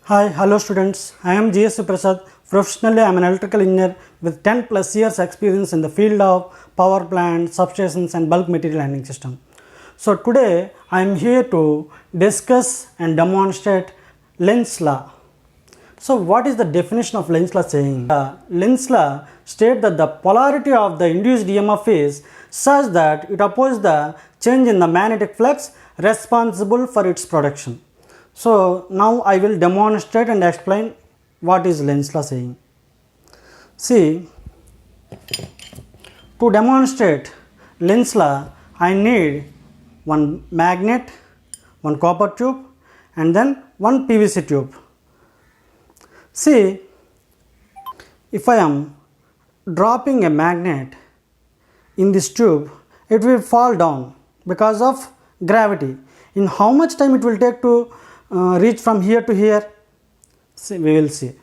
Hi, hello students. I am GS Prasad. Professionally, I am an electrical engineer with 10 plus years experience in the field of power plant, substations and bulk material handling system. So today I am here to discuss and demonstrate Lenz's law. So what is the definition of Lenz's law saying? Lenz's law states that the polarity of the induced EMF is such that it opposes the change in the magnetic flux responsible for its production. So now I will demonstrate and explain what is Lenz's law saying. See, to demonstrate Lenz's law, I need one magnet, one copper tube and then one PVC tube. See, if I am dropping a magnet in this tube, it will fall down because of gravity. In how much time it will take to reach from here to here? See, we will see.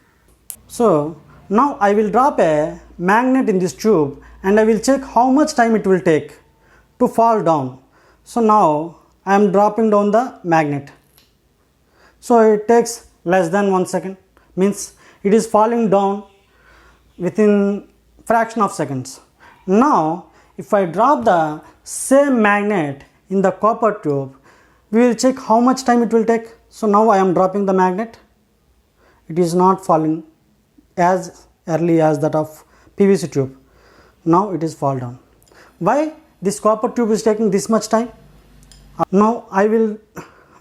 So now I will drop a magnet in this tube and I will check how much time it will take to fall down. So now I am dropping down the magnet. So it takes less than 1 second, means it is falling down within fraction of seconds. Now if I drop the same magnet in the copper tube, we will check how much time it will take. So now I am dropping the magnet. It is not falling as early as that of PVC tube. Now it is fall down. Why this copper tube is taking this much time? Now I will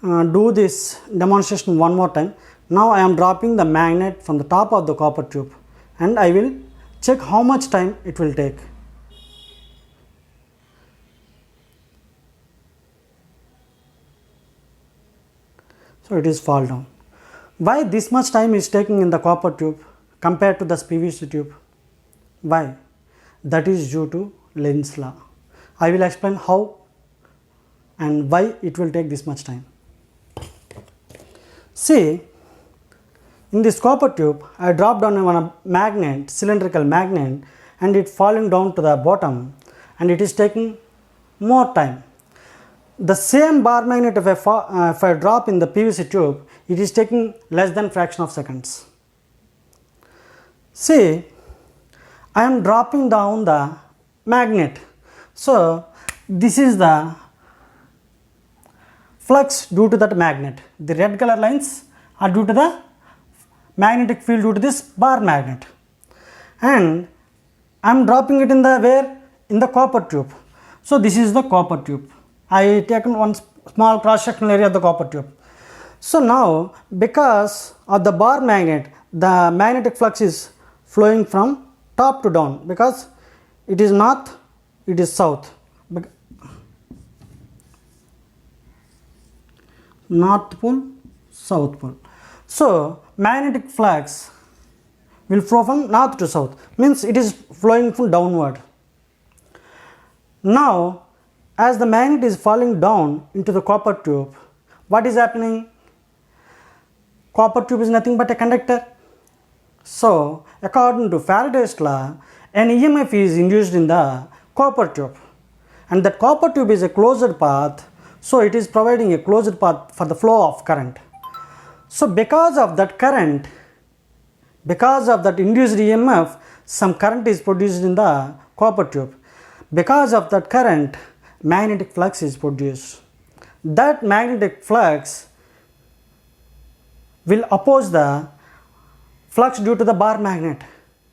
do this demonstration one more time. Now I am dropping the magnet from the top of the copper tube and I will check how much time it will take. So it is fall down. Why this much time is taking in the copper tube compared to the PVC tube? Why? That is due to Lenz's law. I will explain how and why it will take this much time. See, in this copper tube, I dropped down a magnet, cylindrical magnet, and it falling down to the bottom and it is taking more time. The same bar magnet, if I drop in the PVC tube, it is taking less than fraction of seconds. See, I am dropping down the magnet. So this is the flux due to that magnet. The red color lines are due to the magnetic field due to this bar magnet. And I am dropping it in the where? In the copper tube. So this is the copper tube. I taken one small cross sectional area of the copper tube. So now because of the bar magnet, the magnetic flux is flowing from top to down because it is north, it is south. North pole, south pole. So magnetic flux will flow from north to south, means it is flowing from downward. Now as the magnet is falling down into the copper tube, what is happening? Copper tube is nothing but a conductor. So according to Faraday's law, an EMF is induced in the copper tube and that copper tube is a closed path, so it is providing a closed path for the flow of current. So because of that current, because of that induced EMF, some current is produced in the copper tube. Because of that current, magnetic flux is produced. That magnetic flux will oppose the flux due to the bar magnet.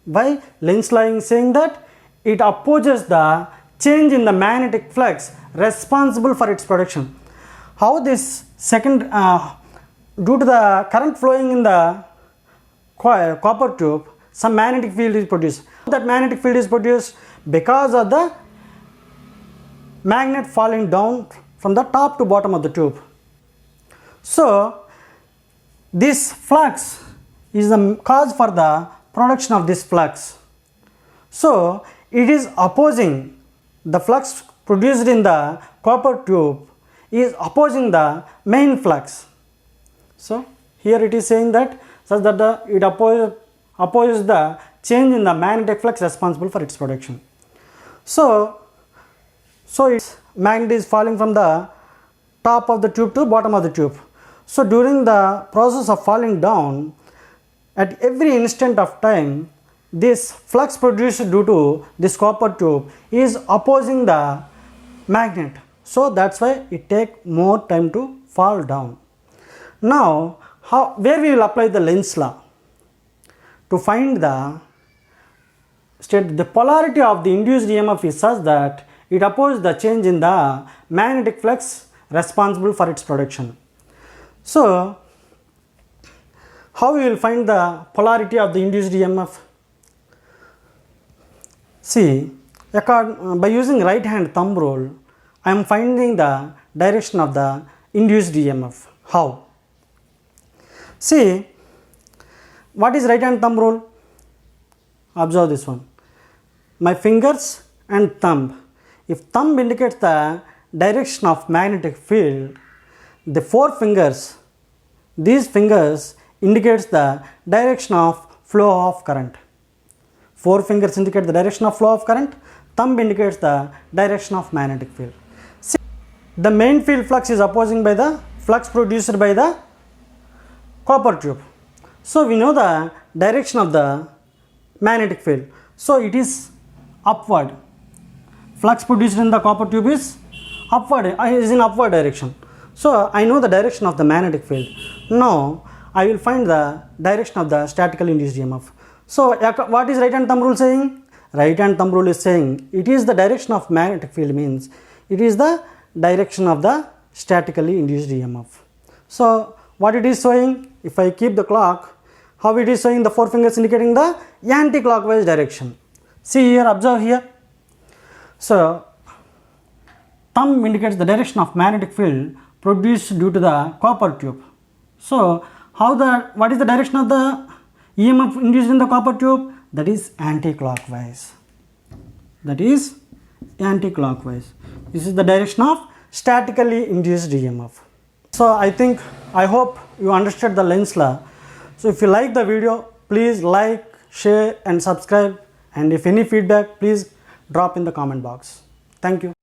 Why? Lenz's law is saying that it opposes the change in the magnetic flux responsible for its production. How this second, due to the current flowing in the copper tube, some magnetic field is produced. That magnetic field is produced because of the magnet falling down from the top to bottom of the tube. So this flux is the cause for the production of this flux. So it is opposing the flux produced in the copper tube is opposing the main flux. So here it is saying that such that it opposes the change in the magnetic flux responsible for its production. So its magnet is falling from the top of the tube to bottom of the tube. So during the process of falling down, at every instant of time, this flux produced due to this copper tube is opposing the magnet. So that's why it takes more time to fall down. Now, where we will apply the Lenz law? To find the polarity of the induced EMF is such that it opposes the change in the magnetic flux responsible for its production. So, how we will find the polarity of the induced EMF? See, by using right hand thumb rule, I am finding the direction of the induced EMF. How? See, what is right hand thumb rule? Observe this one. My fingers and thumb. If thumb indicates the direction of magnetic field, the four fingers, these fingers indicates the direction of flow of current. Four fingers indicate the direction of flow of current, thumb indicates the direction of magnetic field. See, the main field flux is opposing by the flux produced by the copper tube. So we know the direction of the magnetic field. So it is upward. Flux produced in the copper tube is upward, is in upward direction. So I know the direction of the magnetic field. Now I will find the direction of the statically induced EMF. So what is right hand thumb rule saying? Right hand thumb rule is saying it is the direction of magnetic field, means it is the direction of the statically induced EMF. So what it is showing, if I keep the clock, how it is showing the four fingers indicating the anti-clockwise direction. See here, observe here. So thumb indicates the direction of magnetic field produced due to the copper tube. So what is the direction of the EMF induced in the copper tube? That is anti-clockwise. That is anti-clockwise. This is the direction of statically induced EMF. So I hope you understood the Lenz law. So if you like the video, please like, share and subscribe, and if any feedback, please drop in the comment box. Thank you.